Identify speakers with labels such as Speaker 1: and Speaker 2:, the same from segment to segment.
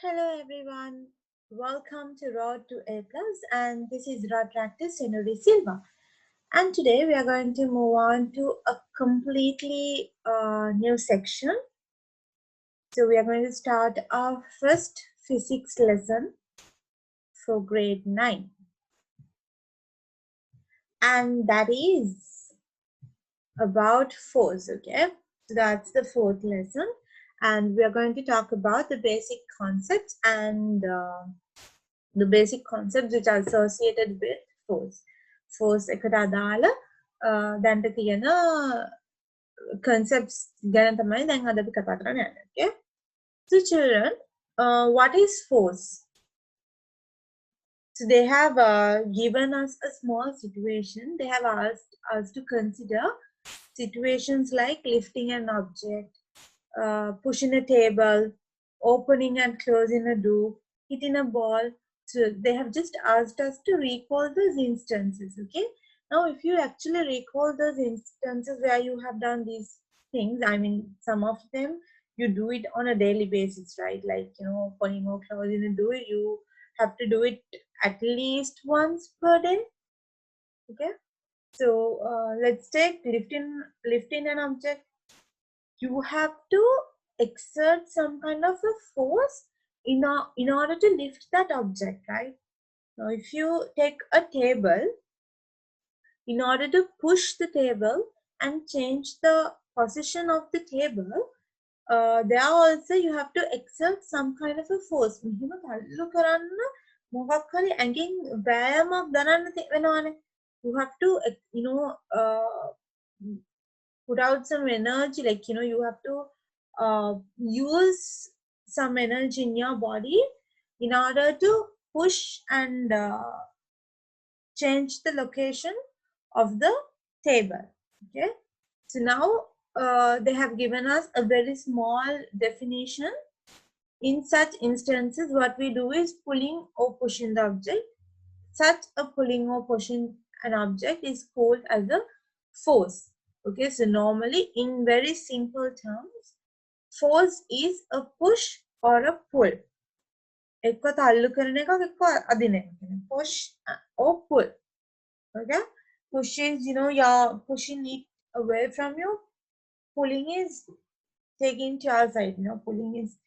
Speaker 1: Hello everyone, welcome to Road to A Plus, and this is Rotaract Senuri Silva. And today we are going to move on to a completely new section. So we are going to start our first physics lesson for grade 9, and that is about force. Okay, so that's the fourth lesson, and we are going to talk about the basic concepts and the basic concepts which are associated with force. Force එකට අදාළ දැන්ට තියෙන concepts ගැන තමයි දැන් අද අපි කතා කරන්න යන්නේ. Okay? So children, what is force? So they have given us a small situation. They have asked us to consider situations like lifting an object, pushing a table, opening and closing a door, hitting a ball. So they have just asked us to recall those instances. Okay. Now, if you actually recall those instances where you have done these things, I mean, some of them you do it on a daily basis, right? Like, opening or closing a door, you have to do it at least once per day. Okay. So let's take lifting an object. You have to exert some kind of a force in order to lift that object, right? Now, if you take a table, in order to push the table and change the position of the table, there also you have to exert some kind of a force. You have to, put out some energy, like, you have to use some energy in your body in order to push and change the location of the table. Okay, so now they have given us a very small definition. In such instances, what we do is pulling or pushing the object. Such a pulling or pushing an object is called as a force. Okay, so normally in very simple terms, force is a push or a pull. එක්ක තල්ලු කරන එකක් එක්ක අදින එක. Push or pull. Okay, push is, you're pushing it away from you. Pulling is taking to your side. Pulling is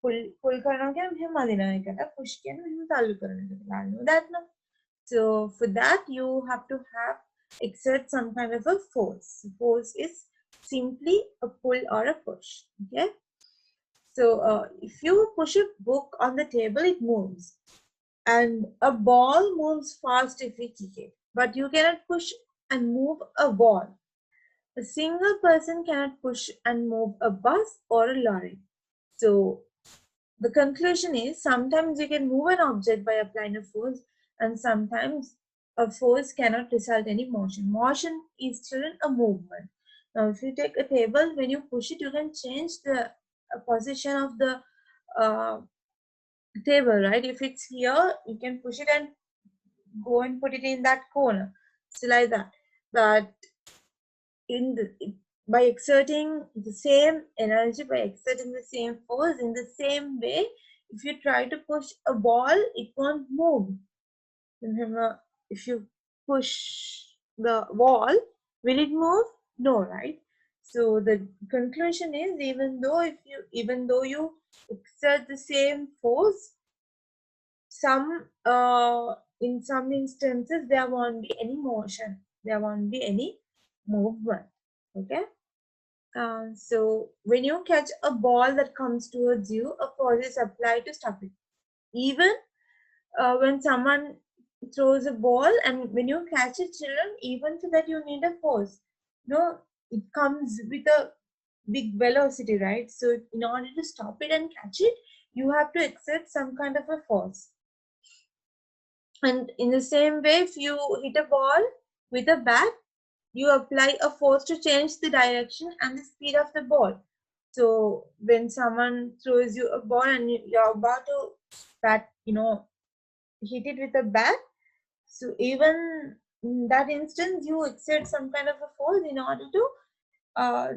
Speaker 1: pull කරනවා කියන්නේ මෙහෙම අදින එකට. Push කියන්නේ මෙහෙම තල්ලු කරන එකට. I know that now. So for that you have to exert some kind of a force. Force is simply a pull or a push. Okay. So if you push a book on the table, it moves. And a ball moves fast if we kick it. But you cannot push and move a ball. A single person cannot push and move a bus or a lorry. So the conclusion is sometimes you can move an object by applying a force, and sometimes a force cannot result in any motion. Motion is still a movement. Now, if you take a table, when you push it, you can change the position of the table, right? If it's here, you can push it and go and put it in that corner. So like that. But by exerting the same energy, by exerting the same force in the same way, if you try to push a ball, it won't move. If you push the wall, will it move? No, right? So the conclusion is, even though you exert the same force, in some instances there won't be any motion, there won't be any movement. Okay. So when you catch a ball that comes towards you, a force is applied to stop it. Even when someone throws a ball, and when you catch it, children, even for that you need a force. It comes with a big velocity, right? So in order to stop it and catch it, you have to exert some kind of a force. And in the same way, if you hit a ball with a bat, you apply a force to change the direction and the speed of the ball. So when someone throws you a ball and you're about to hit it with a bat, so even in that instance, you exert some kind of a force in order to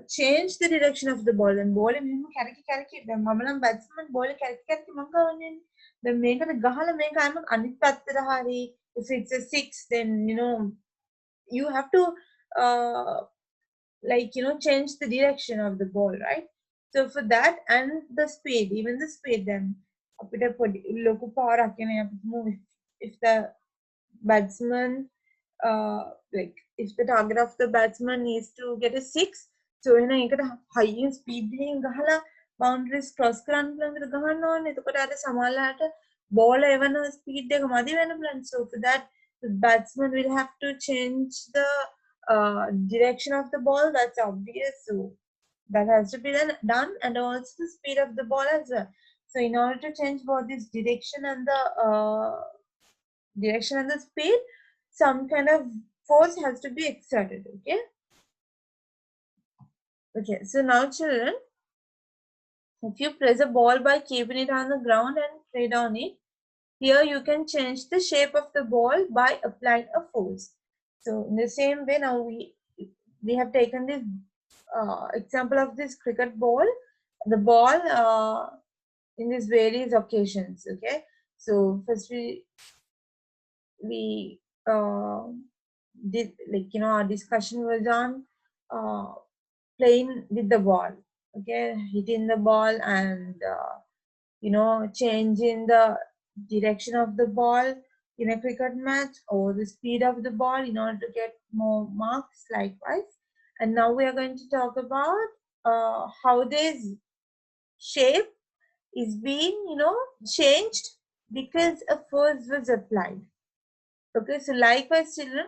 Speaker 1: change the direction of the ball. And ball karaki the mamalam batsman ball karaki mangawanin the make the gahala make I'm anit hari. If it's a 6, then you have to change the direction of the ball, right? So for that, and the speed, even the speed, then move if the batsman like if the target of the batsman is to get a 6, so in a high speed boundaries cross ball even speed so for that the batsman will have to change the direction of the ball. That's obvious, so that has to be done, and also the speed of the ball as well. So in order to change both this direction and the speed, some kind of force has to be exerted. Okay, so now children, if you press a ball by keeping it on the ground and tread on it, here you can change the shape of the ball by applying a force. So in the same way, now we have taken this example of this cricket ball, the ball in these various occasions. Okay, so first we did our discussion was on playing with the ball, okay, hitting the ball and changing the direction of the ball in a cricket match or the speed of the ball in order to get more marks likewise. And now we are going to talk about how this shape is being changed because a force was applied. Okay, so likewise children,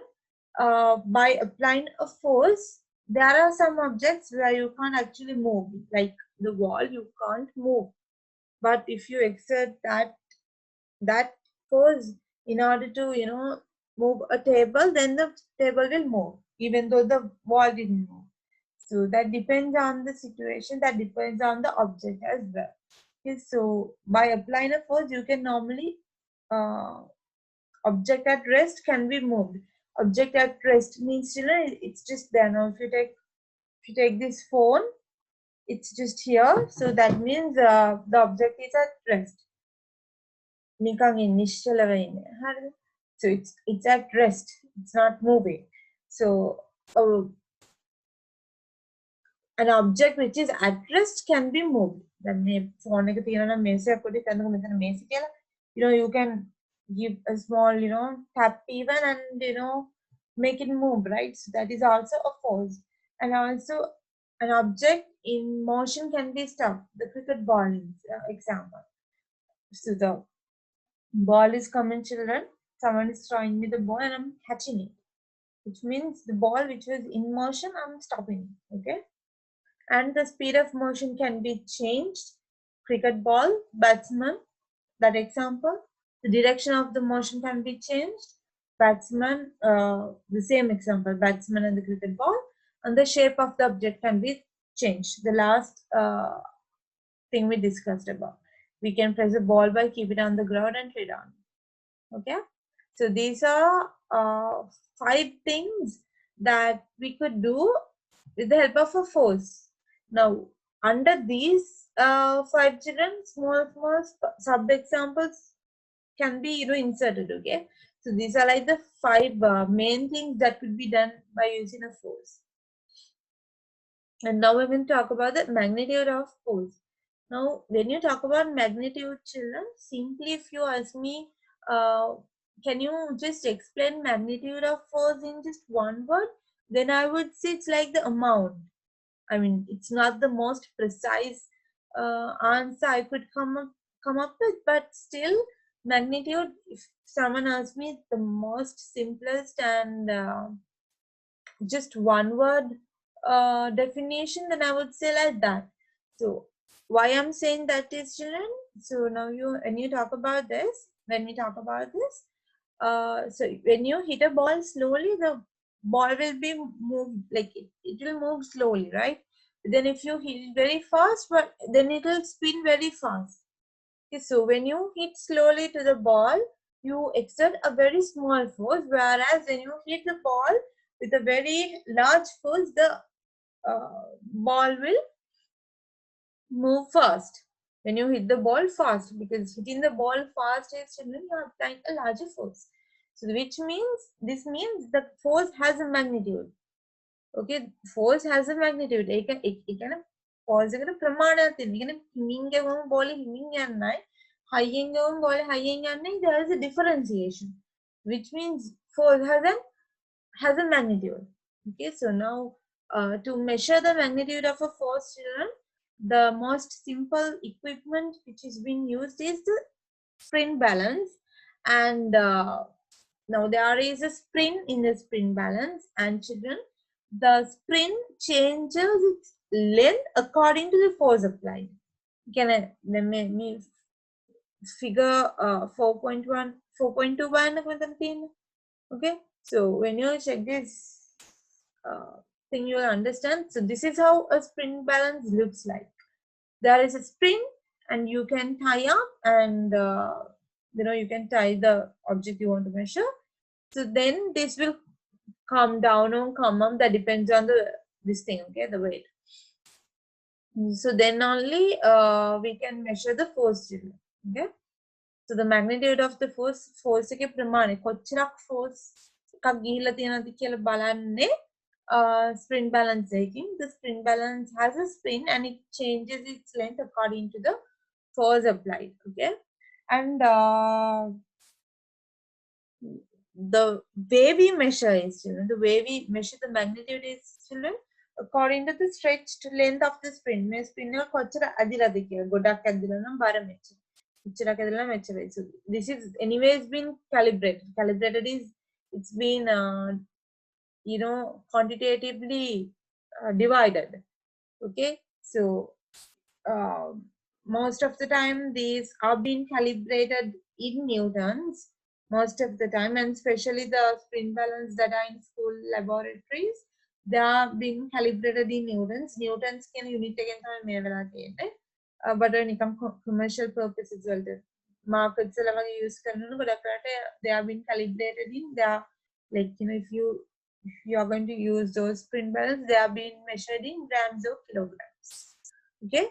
Speaker 1: by applying a force, there are some objects where you can't actually move, like the wall you can't move, but if you exert that force in order to move a table, then the table will move even though the wall didn't move. So that depends on the situation, that depends on the object as well. Okay, so by applying a force, you can normally object at rest can be moved. Object at rest means it's just there. Now if you take this phone, it's just here, so that means the object is at rest. So it's at rest, it's not moving. So an object which is at rest can be moved. Then phone you can give a small tap even and make it move, right? So that is also a force. And also an object in motion can be stopped. The cricket ball is example. So the ball is coming, children, someone is throwing me the ball and I'm catching it, which means the ball which was in motion, I'm stopping it. Okay, and the speed of motion can be changed. Cricket ball, batsman, that example, the direction of the motion can be changed. Batsman, the same example, batsman and the cricket ball, and the shape of the object can be changed. The last thing we discussed about, we can press a ball by keep it on the ground and tread on. Okay, so these are 5 things that we could do with the help of a force. Now, under these 5 children, small sub examples can be inserted. Okay, so these are like the 5 main things that could be done by using a force. And now we're going to talk about the magnitude of force. Now, when you talk about magnitude, children, simply if you ask me, can you just explain magnitude of force in just one word? Then I would say it's like the amount. I mean, it's not the most precise answer I could come up with, but still, magnitude, if someone asks me the most simplest and just one word definition, then I would say like that. So why I'm saying that is, children, so now when we talk about this, so when you hit a ball slowly, the ball will be moved, like it will move slowly, right? Then if you hit it very fast, but then it will spin very fast. Okay, so when you hit slowly to the ball, you exert a very small force, whereas when you hit the ball with a very large force, the ball will move fast. When you hit the ball fast, because hitting the ball fast is children, you are applying a larger force. So which means, this means the force has a magnitude. Okay, force has a magnitude. It can force එක ප්‍රමාණයක් තියෙනවා. කියන්නේ හිමින් ගවම බෝලේ හිමින් යන්නයි, හයියෙන් ගවම බෝලේ හයියෙන් යන්නයි. There is a differentiation, which means force has a magnitude. Okay, so now to measure the magnitude of a force, children, the most simple equipment which is being used is the spring balance. And now there is a spring in the spring balance, and children, the spring changes its length according to the force applied. Can I let me figure 4.1 4.2 okay, so when you check this thing, you will understand. So this is how a spring balance looks like. There is a spring, and you can tie up, and you can tie the object you want to measure. So then this will come down or come up. That depends on this thing, okay, the weight. So then only we can measure the force, okay. So the magnitude of the force එකේ ප්‍රමාණය කොච්චරක් force එකක් ගිහිල්ලා තියෙනවද කියලා බලන්නේ spring balance එකකින්. The spring balance has a spring, and it changes its length according to the force applied, okay. And the way we measure is, children, the way we measure the magnitude is, children, according to the stretched length of the spring. මේ spring එක කොච්චර අදිලාද කියලා. ගොඩක් අදිලා නම් බර මෙච්චර. මෙච්චරක් අදිලා මෙච්චරයි. So this is anyways been calibrated. Calibrated is, it's been quantitatively divided. Okay, so most of the time these are being calibrated in newtons most of the time, and especially the spring balance that are in school laboratories, they are being calibrated in newtons. Newtons can unit එකෙන් තමයි මේ වෙලා තියෙන්නේ. But නිකම් commercial purposes වලට markets වල වගේ use කරනකොට ගොඩක් රට they are being calibrated in, they are like, if you are going to use those spring balance, they are being measured in grams or kilograms, okay.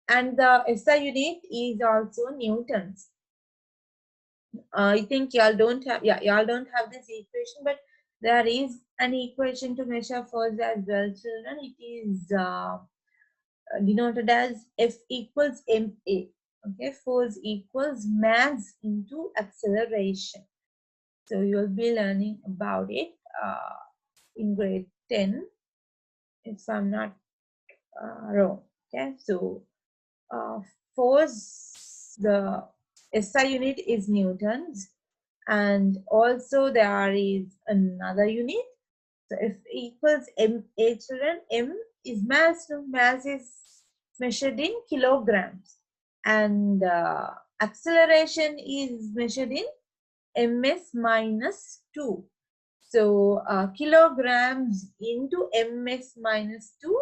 Speaker 1: And the SI unit is also newtons. I think y'all don't have this equation, but there is an equation to measure force as well, children. It is denoted as F equals ma. Okay, force equals mass into acceleration. So you'll be learning about it in grade 10, if I'm not wrong. Okay, so force, the SI unit is newtons, and also there is another unit. So F equals ma, children. M is mass. So mass is measured in kilograms, and acceleration is measured in ms minus 2. So kilograms into ms minus 2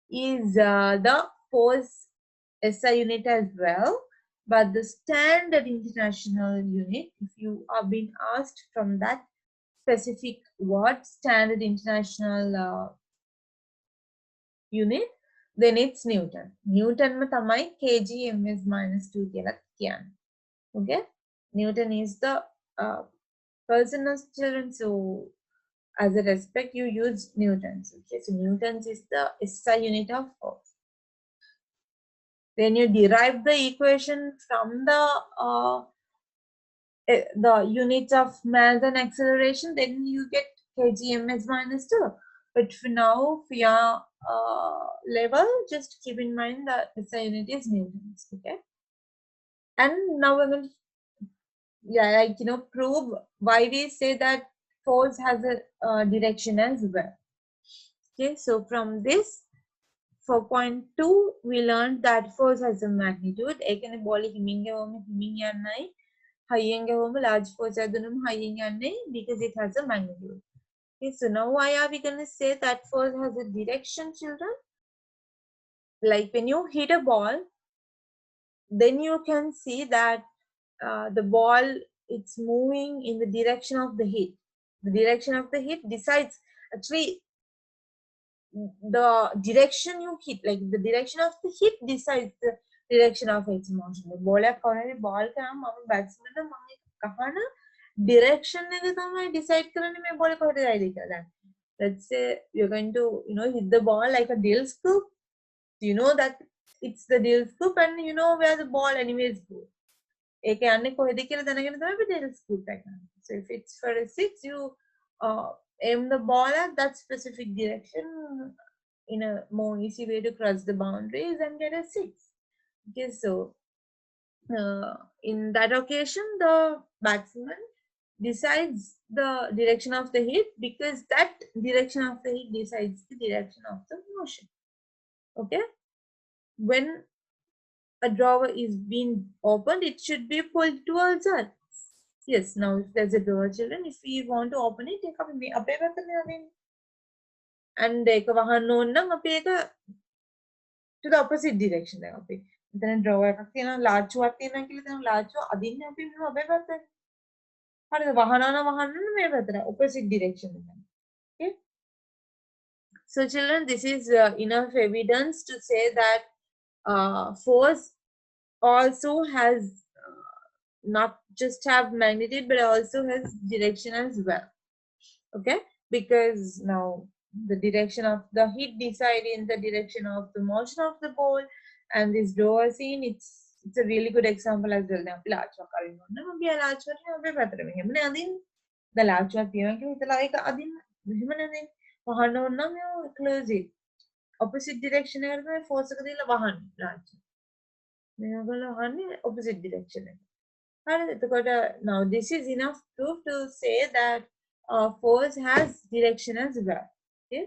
Speaker 1: is the force SI unit as well. But the standard international unit, if you are being asked from that specific word, standard international unit, then it's Newton. Newton ma tamai kg ms minus 2 කියලා කියන්නේ. Okay, Newton is the person of children, so as a respect you use newtons. Okay, so newtons is the SI unit of force. Then you derive the equation from the units of mass and acceleration, then you get kg ms minus 2. But for now, for your level, just keep in mind that SI unit is newtons. Okay, and now we're going to prove why we say that force has a direction as well. Okay, so from this 4.2 we learned that force has a magnitude. ඒකනේ බෝලේ හිමින් ගවම හිමින් යන්නයි, හයියෙන් ගවම large force එකක් හයියෙන් යන්නේ, because it has a magnitude. Okay, so now why are we going to say that force has a direction, children? Like when you hit a ball, then you can see that the ball, it's moving in the direction of the hit. The direction of the hit decides, actually the direction you hit, like the direction of the hit decides the direction of its motion. The ball එකක් ball කරාම මම batsman මම කහන direction එක තමයි decide කරන්නේ මේ ball එක කොහෙද යයිද කියලා. Let's say you're going to hit the ball like a dill scoop. You know that it's the dill scoop and you know where the ball anyways goes. ඒක යන්නේ කොහෙද කියලා දැනගෙන තමයි අපි dill scoop එක කරන්නේ. So if it's for a 6, you aim the ball at that specific direction in a more easy way to cross the boundaries and get a 6. Okay, so in that occasion, the batsman decides the direction of the hit because that direction of the hit decides the direction of the motion. Okay, when a drawer is being opened, it should be pulled towards us. Yes, now if there's a drawer, children, if we want to open it, take up and ඒක වහන්න ඕන නම් අපි ඒක to the opposite direction එක අපි මෙතන drawer එකක් තියෙනවා ලාච්චුවක් තියෙනවා කියලා තමයි ලාච්චුව අදින්නේ අපි මෙහෙම අපේ පැත්තට හරිද වහනවා නම් වහන්න මේ පැත්තට opposite direction එක. Okay, so children, this is enough evidence to say that force also has not just have magnitude but also has direction as well. Okay, because now the direction of the hit decide in the direction of the motion of the ball, and this drawer scene, it's a really good example as well. අපි ලාච්චුවක් අරින්න ඕන නම් අපි ලාච්චුවට අපේ පැත්තට මෙහෙමනේ අදින්නේ. දැන් ලාච්චුවක් තියෙනවා කියලා හිතලා ඒක අදින්න මෙහෙමනේ අදින්නේ. වහන්න ඕන නම් ඒක close it. Opposite direction එකට තමයි force එක දීලා වහන්නේ ලාච්චුව. මේගොල්ලෝ වහන්නේ opposite direction එකට. හරිද? එතකොට now this is enough proof to say that force has direction as well. Okay.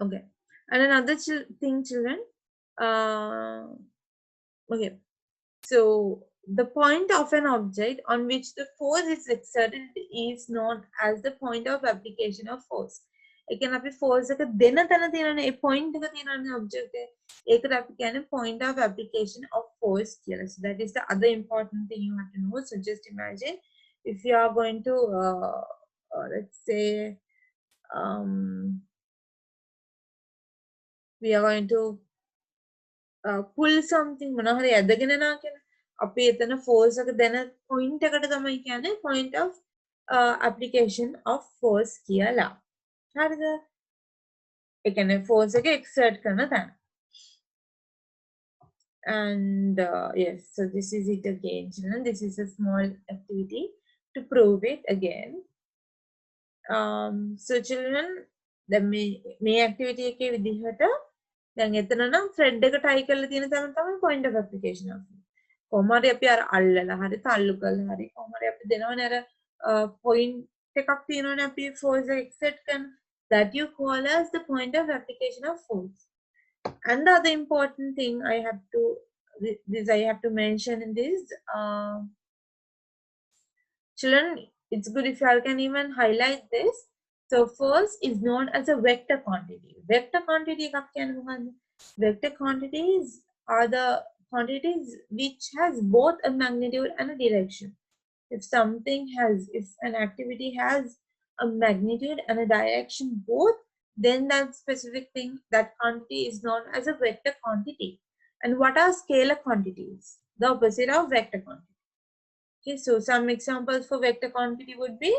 Speaker 1: Okay. And another thing, children. Okay. So the point of an object on which the force is exerted is known as the point of application of force. ඒ කියන්නේ අපි force එක දෙන තැන තියෙනනේ ඒ point එක තියෙනනේ object එක. ඒකට අපි කියන්නේ point of application of force කියලා. So that is the other important thing you have to know. So just imagine if you are going to let's say we are going to pull something මොනවා හරි ඇදගෙන යනවා කියලා අපි එතන force එක දෙන point එකට තමයි කියන්නේ point of application of force කියලා. හරිද? ඒ කියන්නේ force එක exert කරන තැන. And yes, so this is it again, children. This is a small activity to prove it again. So children, මේ activity එකේ විදිහට දැන් එතන නම් thread එක tie කරලා තියෙන තැන තමයි point of application of කොහොම හරි අපි අර අල්ලලා හරි තල්ලු කරලා හරි කොහොම හරි අපි දෙනවනේ අර point එකක් තියෙනවනේ අපි force එක exert කරන that you call as the point of application of force. And the other important thing I have to mention in this children, it's good if you all can even highlight this. So force is known as a vector quantity. Vector quantity එකක් කියන්නේ මොකක්ද? Vector quantities are the quantities which has both a magnitude and a direction. If an activity has a magnitude and a direction both, then that specific thing, that quantity is known as a vector quantity. And what are scalar quantities? The opposite of vector quantity. Okay, so some examples for vector quantity would be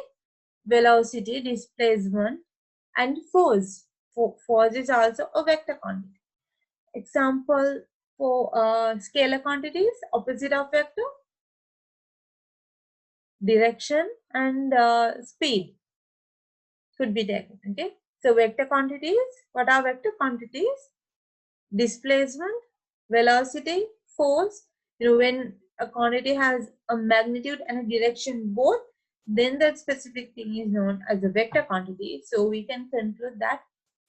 Speaker 1: velocity, displacement, and force. Force is also a vector quantity. Example for scalar quantities, opposite of vector, direction and speed could be taken. Okay, so vector quantities, what are vector quantities? Displacement, velocity, force. When a quantity has a magnitude and a direction both, then that specific thing is known as a vector quantity. So we can conclude that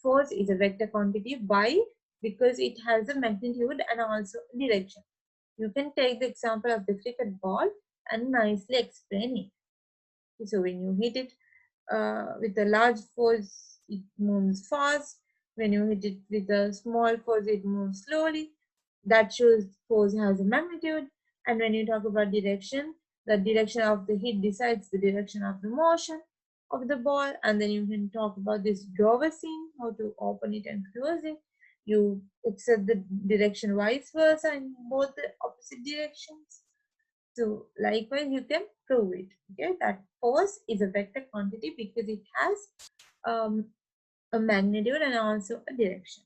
Speaker 1: force is a vector quantity. Why? Because it has a magnitude and also a direction. You can take the example of the cricket ball and nicely explain it. So when you hit it with a large force, it moves fast. When you hit it with a small force, it moves slowly. That shows force has a magnitude. And when you talk about direction, the direction of the hit decides the direction of the motion. of the ball, and then you can talk about this drawer scene, how to open it and close it. You accept the direction vice versa in both the opposite directions. So likewise, you can prove it. Okay, that force is a vector quantity because it has a magnitude and also a direction.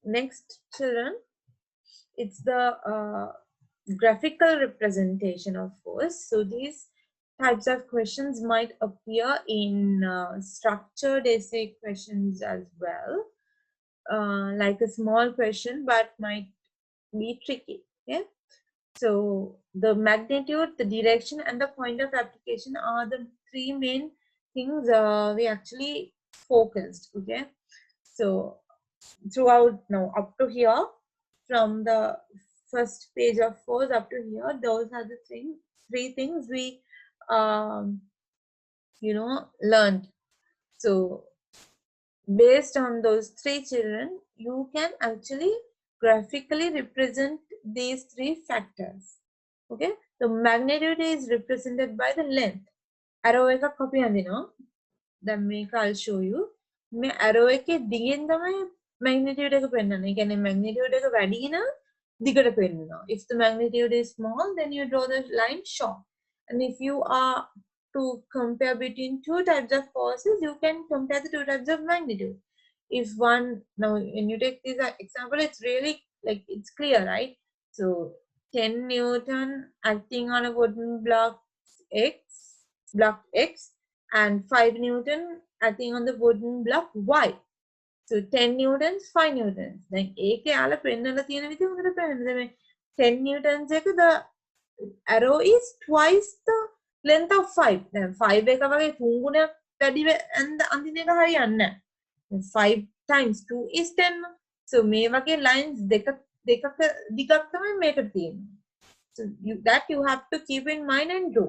Speaker 1: Next, children, it's the graphical representation of force. So these types of questions might appear in structured essay questions as well, like a small question, but might be tricky. Okay, so the magnitude, the direction, and the point of application are the three main things we actually focused. Okay, so throughout now up to here, from the first page of force up to here, those are the three things we learned. So based on those three, children, you can actually graphically represent these three factors. Okay, the magnitude is represented by the length. Arrow එක copy andina. Then make I'll show you. මේ arrow එකේ දිගෙන් තමයි magnitude එක පෙන්නන්නේ. ඒ කියන්නේ magnitude එක වැඩි නම් දිගට පෙන්නනවා. If the magnitude is small, then you draw the line short. And if you are to compare between two types of forces, you can compare the two types of magnitude. If one, now when you take this example, it's really like it's clear, right? So 10 Newton acting on a wooden block X, and 5 Newton acting on the wooden block Y. So 10 Newtons, 5 Newtons. Then ඒකේ යාලා පෙන්නලා තියෙන විදිහ හොඳට පෙන්නන්න. 10 Newtons එක the arrow is twice the length of 5. Then 5 එක වගේ 3 ගුණයක් වැඩි අන්තිම එක හරියන්නේ නැහැ. 5 times 2 is 10. So මේ වගේ lines දෙකක දිගක් තමයි මේකට තියෙන්නේ. So that you have to keep in mind and do.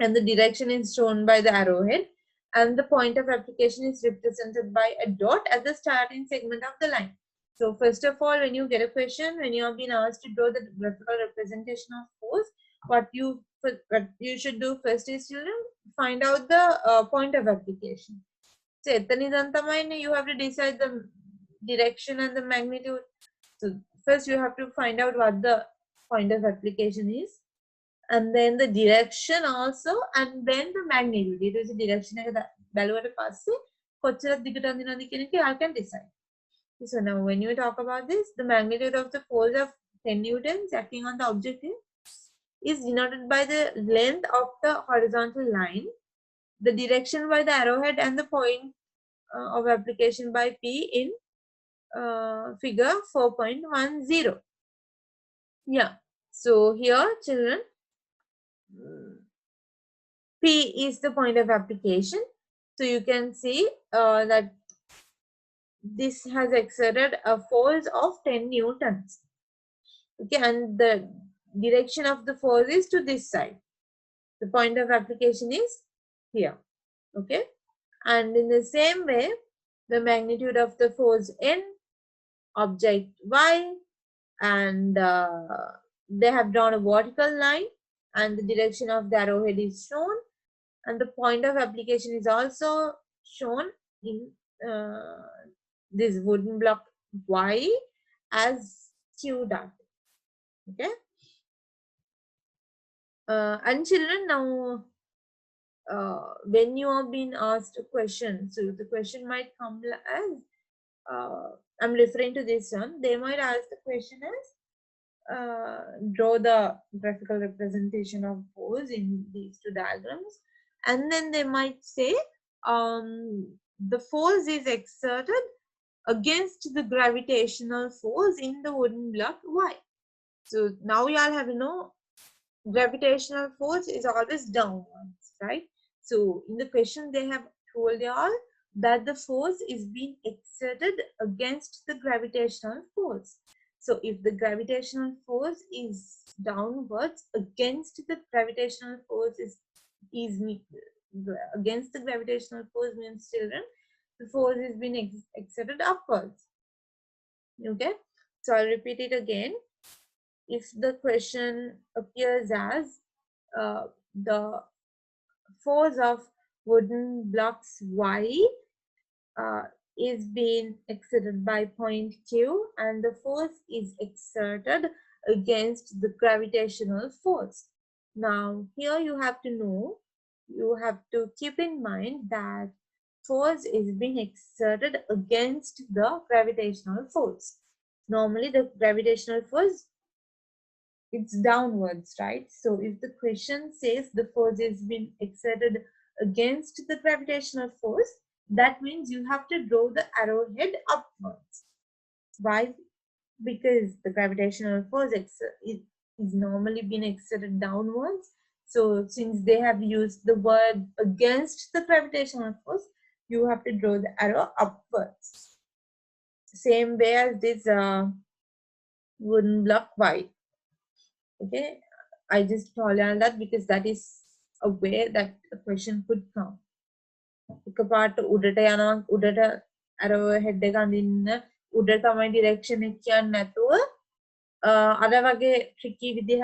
Speaker 1: And the direction is shown by the arrowhead, and the point of application is represented by a dot at the starting segment of the line. So first of all, when you get a question, when you have been asked to draw the graphical representation of force, what you should do first is to find out the point of application. So you have to decide the direction and the magnitude. So first you have to find out what the point of application is, and then the direction also, and then the magnitude. It is the direction බැලුවට පස්සේ කොච්චර දිගට අඳිනවද කියන එක I can decide. So now when you talk about this, the magnitude of the force of 10 newtons acting on the object is denoted by the length of the horizontal line, the direction by the arrowhead, and the point of application by P in figure 4.10. Yeah, so here children, P is the point of application. So you can see that this has exerted a force of 10 newtons. Okay, and the direction of the force is to this side. The point of application is here. Okay, and in the same way, the magnitude of the force N, object Y, and they have drawn a vertical line, and the direction of the arrowhead is shown, and the point of application is also shown in this wooden block Y as Q dot. Okay, and children, now when you are being asked a question, so the question might come as I'm referring to this one. They might ask the question as draw the graphical representation of force in these two diagrams, and then they might say the force is exerted against the gravitational force in the wooden block Y. So now you all have to know gravitational force is always downwards, right? So in the question they have told you all that the force is being exerted against the gravitational force. So if the gravitational force is downwards, against the gravitational force is against the gravitational force means children, the force is being exerted upwards. Okay, so I'll repeat it again. If the question appears as the force of wooden blocks Y uh, is being exerted by point Q, and the force is exerted against the gravitational force. Now, here you have to know, you have to keep in mind that force is being exerted against the gravitational force. Normally, the gravitational force, it's downwards, right? So if the question says the force is being exerted against the gravitational force, that means you have to draw the arrowhead upwards. Why? Because the gravitational force is normally being exerted downwards. So since they have used the word against the gravitational force, you have to draw the arrow upwards. Same way as this wooden block Y. Okay, I just told you that because that is a way that a question could come. එකපාරට උඩට යනවා උඩට අර head එක අඳින්න උඩට තමයි direction එක කියන්නේ නැතුව අර වගේ ට්‍රිකි විදිහ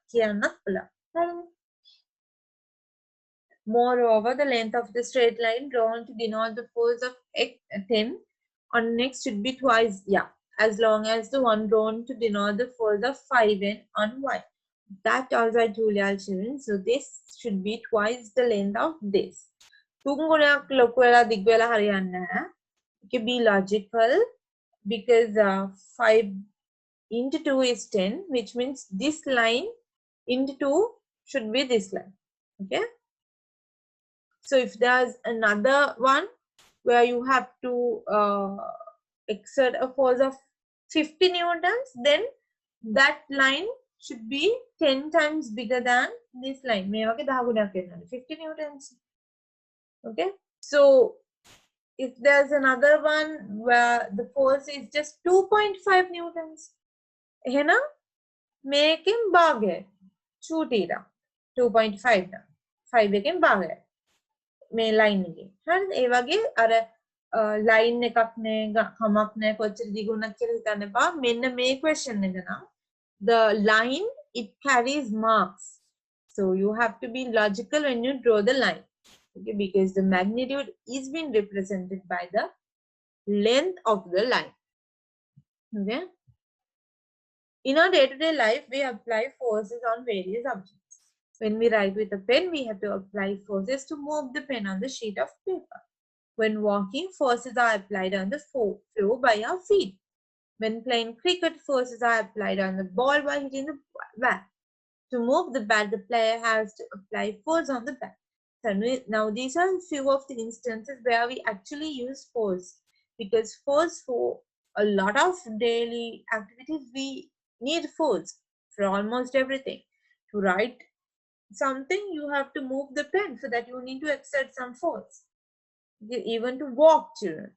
Speaker 1: කියන්නත් පුළුවන්. හරිද? Moreover, the length of the straight line drawn to denote the force of x10 on x should be twice, yeah, as long as the one drawn to denote the force of 5n on y. That also I told you, children. So this should be twice the length of this. It can be logical because 5 into 2 is 10, which means this line into 2 should be this line. Okay. So if there's another one where you have to exert a force of 50 newtons, then that line should be 10 times bigger than this line. 50 newtons. Okay. So if there's another one where the force is just 2.5 newtons, make him bargain. 2.5 5 එකෙන් bargain. මේ line එකේ. හරිද? ඒ වගේ අර line එකක් නේ කමක් නෑ කොච්චර දිගුණක් කියලා හිතන්න එපා. මෙන්න මේ question එක නම් the line it carries marks. So you have to be logical when you draw the line. Okay, because the magnitude is being represented by the length of the line. Okay. In our day-to-day life, we apply forces on various objects. When we write with a pen, we have to apply forces to move the pen on the sheet of paper. When walking, forces are applied on the floor by our feet. When playing cricket, forces are applied on the ball by hitting the bat. To move the bat, the player has to apply force on the bat. So now these are a few of the instances where we actually use force, because force for a lot of daily activities we need force for almost everything. To write something, you have to move the pen, so that you need to exert some force. Okay, even to walk, children.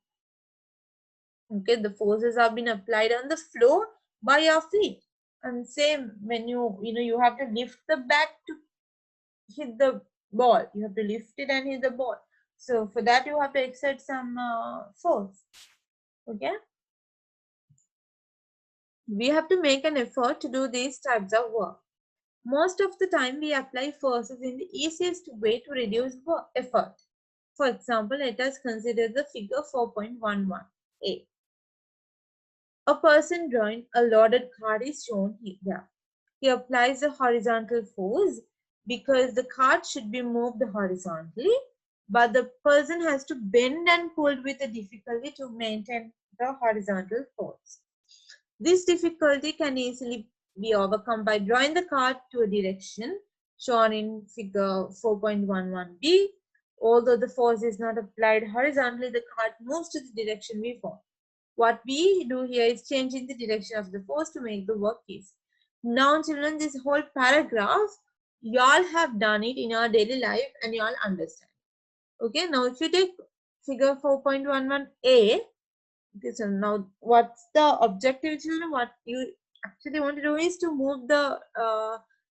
Speaker 1: Okay, the forces have been applied on the floor by your feet. And same when you have to lift the bat to hit the ball. You have to lift it and hit the ball. So for that you have to exert some force. Okay. We have to make an effort to do these types of work. Most of the time we apply forces in the easiest way to reduce effort. For example, let us consider the figure 4.11a. A person drawing a loaded cart is shown here. He applies a horizontal force because the cart should be moved horizontally, but the person has to bend and pull with a difficulty to maintain the horizontal force. This difficulty can easily be overcome by drawing the cart to a direction shown in figure 4.11b. Although the force is not applied horizontally, the cart moves to the direction we form. What we do here is changing the direction of the force to make the work easy. Now, children, this whole paragraph, y'all have done it in your daily life and y'all understand. Okay, now if you take figure 4.11a, okay, so now what's the objective, children? What you actually want to do is to move the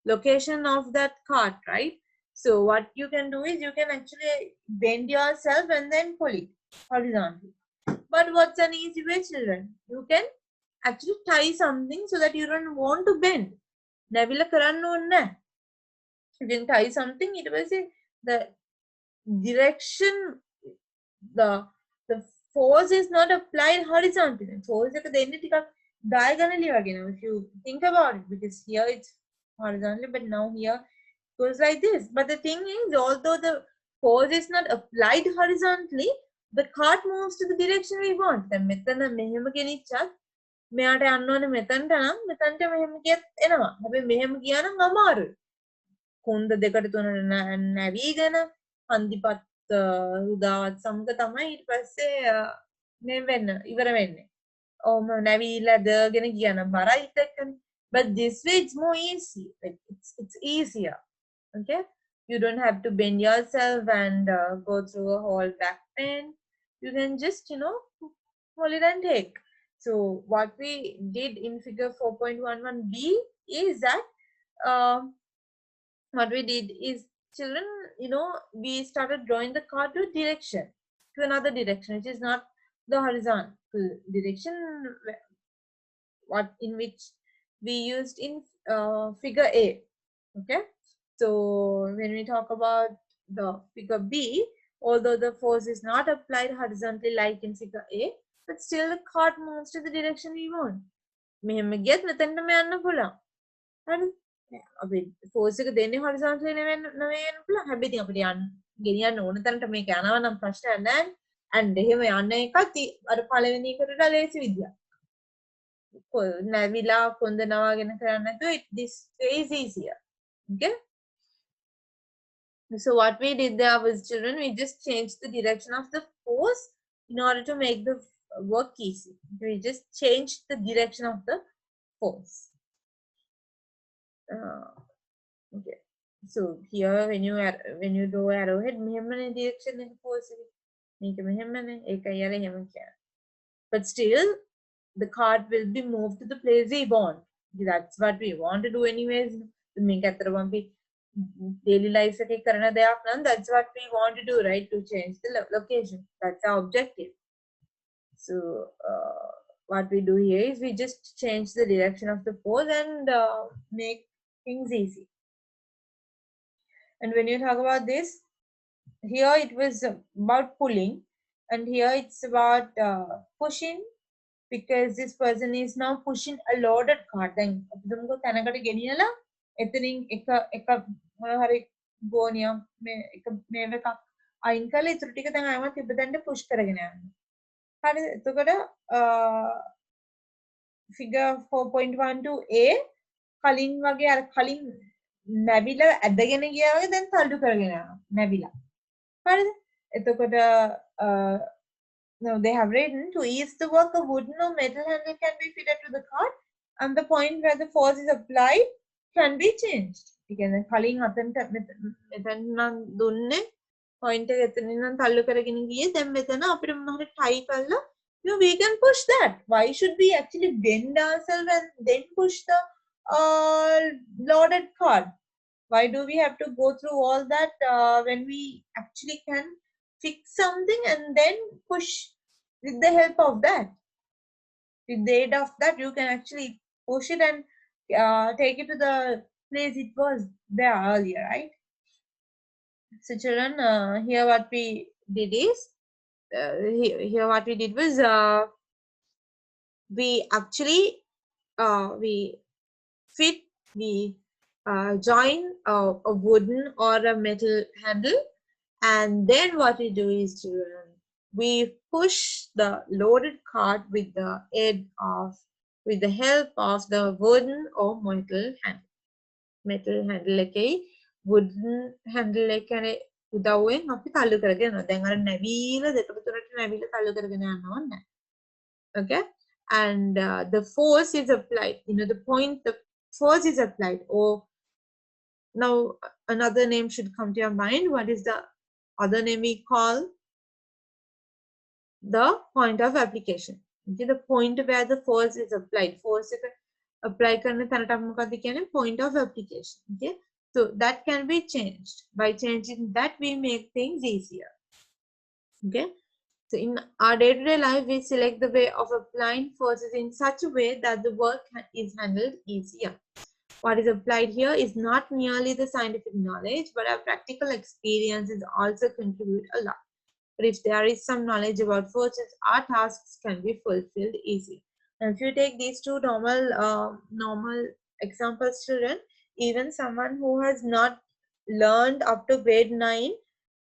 Speaker 1: location of that cart, right? So what you can do is you can actually bend yourself and then pull it horizontally. But what's an easy way, children? You can actually tie something so that you don't want to bend. Navila karannu unna. You can tie something, it will say the direction, the force is not applied horizontally. Force එක දෙන්නේ ටිකක් diagonally වගේ. If you think about it, because here it's horizontally, but now here it goes like this. But the thing is, although the force is not applied horizontally, the cart moves to the direction we want. දැන් මෙතන මෙහෙම ගෙනිච්චත් මෙයාට යන්න ඕනේ මෙතනට නම් මෙතනට මෙහෙම ගියත් එනවා. හැබැයි මෙහෙම ගියා නම් අමාරුයි. කොන්ද දෙකට තුනට නැවීගෙන හන්දිපත් උදාවත් සමග තමයි ඊට පස්සේ මේ වෙන්න ඉවර වෙන්නේ. ඔහොම නැවිලා දගෙන ගියා නම් බරයිත් එක්කනේ. But this way it's more easy. Like it's easier. Okay? You don't have to bend yourself and go through a whole back pain. You can just, hold it and take. So what we did in figure 4.11b is that what we did is, children, we started drawing the card to a direction, to another direction, which is not the horizontal direction, what in which we used in figure A. Okay, so when we talk about the figure B, although the force is not applied horizontally like in figure A, but still the card moves to the direction we want. මෙහෙම ගියත් මෙතනට මේ යන්න පුළුවන්. හරිද? අපි force එක දෙන්නේ horizontally නෙවෙන්න පුළුවන්. හැබැයි ඉතින් අපිට ගෙනියන්න ඕන තැනට මේක යනවා නම් ප්‍රශ්නයක් නැහැ. and එහෙම යන්න එකත් අර පළවෙනි එකට ලේසි විදියක්. නැවිලා කොන්ද නවාගෙන කරන්න නැතුව this is easier. Okay? So what we did there was, children, we just changed the direction of the force in order to make the work easy. We just changed the direction of the force. Okay. So here when you draw arrowhead, මෙහෙමනේ direction එක force එක. මේක මෙහෙමනේ. ඒකයි අර එහෙම කියන්නේ. But still the card will be moved to the place we want. That's what we want to do anyways. මේක ඇත්තටම අපි daily life එකේ කරන දෙයක් නම් that's what we want to do, right? To change the location. That's our objective. So what we do here is we just change the direction of the force and make things easy. And when you talk about this, here it was about pulling, and here it's about pushing, because this person is now pushing a loaded cart. Then අපි දුමුකෝ තැනකට ගෙනියලා එතනින් එක හරි ගෝනියක් මේ එකක් අයින් කරලා ඉතුරු ටික දැන් ආවම තිබ්බදන්න පුෂ් කරගෙන යනවා. හරිද? එතකොට figure 4.12a කලින් වගේ අර කලින් නැවිලා ඇදගෙන ගියා වගේ දැන් තල්ලු කරගෙන යනවා නැවිලා. හරිද? එතකොට now they have written, to ease the work, a wooden or metal handle can be fitted to the cart, and the point where the force is applied can be changed. කියන්නේ කලින් අතෙන්ට මෙතන නම් දුන්නේ point එක එතනින් නම් තල්ලු කරගෙන ගියේ. දැන් මෙතන අපිට මොනවා හරි tie කරලා we can push that. Why should we actually bend ourselves and then push the loaded cart? Why do we have to go through all that when we actually can fix something and then push with the help of that? With the aid of that, you can actually push it and take it to the place it was there earlier, right? So children, here what we did is, here what we did was, we actually join a wooden or a metal handle, and then what we do is, children, we push the loaded cart with the help of the wooden or metal handle. Metal handle එකේ wooden handle එකනේ උදව්වෙන් අපි තල්ලු කරගෙන යනවා. දැන් අර නැවීලා දෙකට තුනට නැවීලා තල්ලු කරගෙන යනවා නෑ. Okay? And the force is applied. The force is applied. Or now another name should come to your mind. What is the other name we call? The point of application. Okay, the point where the force is applied. Force apply කරන තැනට මොකක්ද කියන්නේ? Point of application. Okay, so that can be changed. By changing that, we make things easier. Okay, so in our day-to-day life, we select the way of applying forces in such a way that the work is handled easier. What is applied here is not merely the scientific knowledge, but our practical experiences also contribute a lot. But if there is some knowledge about forces, our tasks can be fulfilled easily. And if you take these two normal examples, children, even someone who has not learned up to grade 9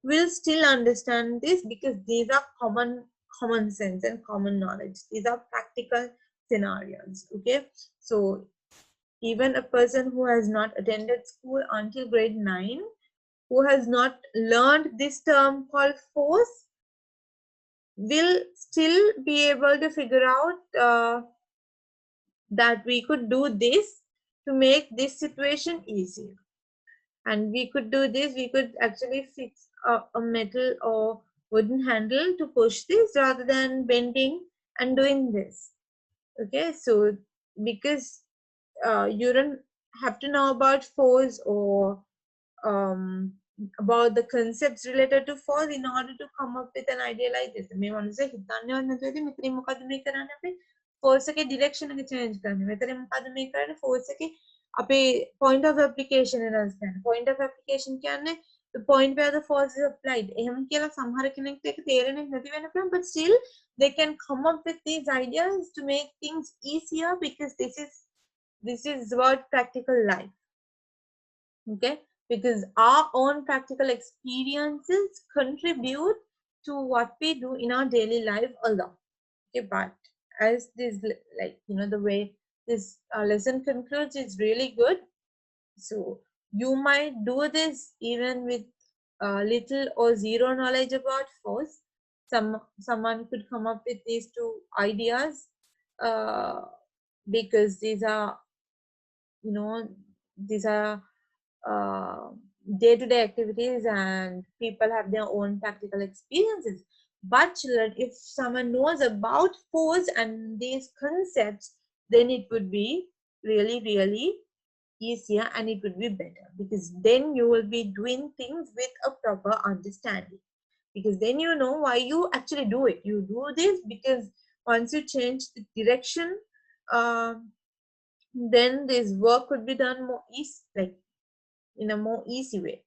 Speaker 1: will still understand this, because these are common sense and common knowledge. These are practical scenarios. Okay, so even a person who has not attended school until grade 9, who has not learned this term called force, will still be able to figure out that we could do this to make this situation easier. And we could do this, we could actually fix a metal or wooden handle to push this rather than bending and doing this. Okay, so because you don't have to know about force or um, about the concepts related to force in order to come up with an idea like this. මේ මනුස්සය හිතන්නේවත් නැතුව ඉතින් මෙතනින් මොකද්ද මේ කරන්නේ අපි force එකේ direction එක change කරන්නේ. මෙතනින් මොකද්ද මේ කරන්නේ force එකේ අපේ point of application වෙනස් කරන්න. Point of application කියන්නේ the point where the force is applied. එහෙම කියලා සමහර කෙනෙක්ට ඒක තේරෙන්නේ නැති වෙන්න පුළුවන්, but still they can come up with these ideas to make things easier, because this is about practical life. Okay, because our own practical experiences contribute to what we do in our daily life a lot. Okay, but as this, like, the way this lesson concludes is really good. So you might do this even with little or zero knowledge about force. Someone could come up with these two ideas because these are day-to-day activities and people have their own practical experiences. But children, if someone knows about force and these concepts, then it would be really, really easier and it would be better, because then you will be doing things with a proper understanding, because then you know why you actually do it. You do this because once you change the direction, then this work could be done more easy, like in a more easy way.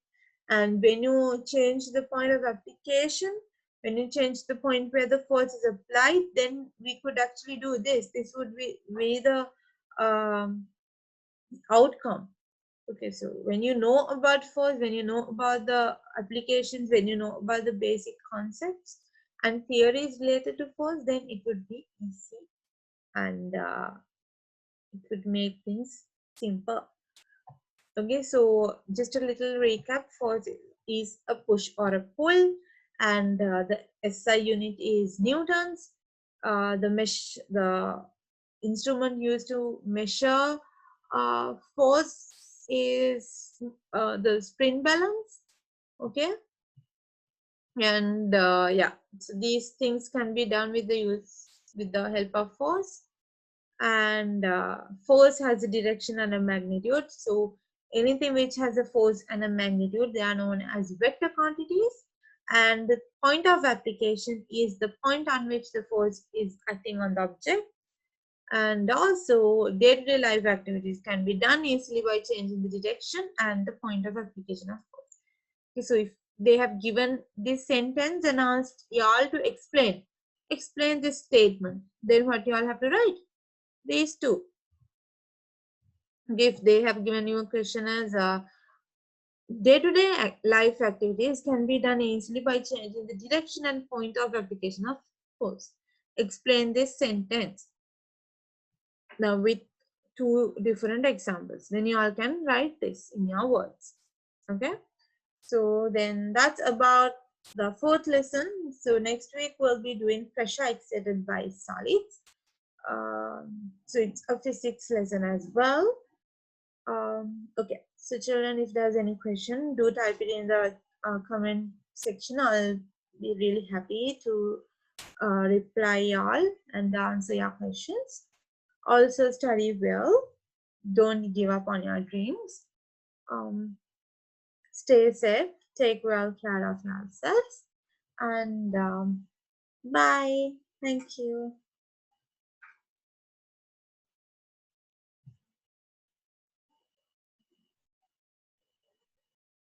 Speaker 1: And when you change the point of application, when you change the point where the force is applied, then we could actually do this. This would be the outcome. Okay, so when you know about force, when you know about the applications, when you know about the basic concepts and theories related to force, then it would be easy and it would make things simple. Okay, so just a little recap. Force is a push or a pull, and the SI unit is newtons. The instrument used to measure force is the spring balance. Okay, and yeah, so these things can be done with the help of force. And force has a direction and a magnitude. So anything which has a force and a magnitude, they are known as vector quantities. And the point of application is the point on which the force is acting on the object. And also day-to-day life activities can be done easily by changing the direction and the point of application of force. Okay, so if they have given this sentence and asked y'all to explain this statement, then what y'all have to write? These two. If they have given you a question as day-to-day life activities can be done easily by changing the direction and point of application of force. Explain this sentence. Now with two different examples, then you all can write this in your words. Okay, so then that's about the fourth lesson. So next week we'll be doing pressure exerted by solids. So it's a physics lesson as well. Okay, so children, if there's any question, do type it in the comment section. I'll be really happy to reply y'all and answer your questions. Also study well, don't give up on your dreams. Stay safe, take well care of yourselves, and bye. Thank you.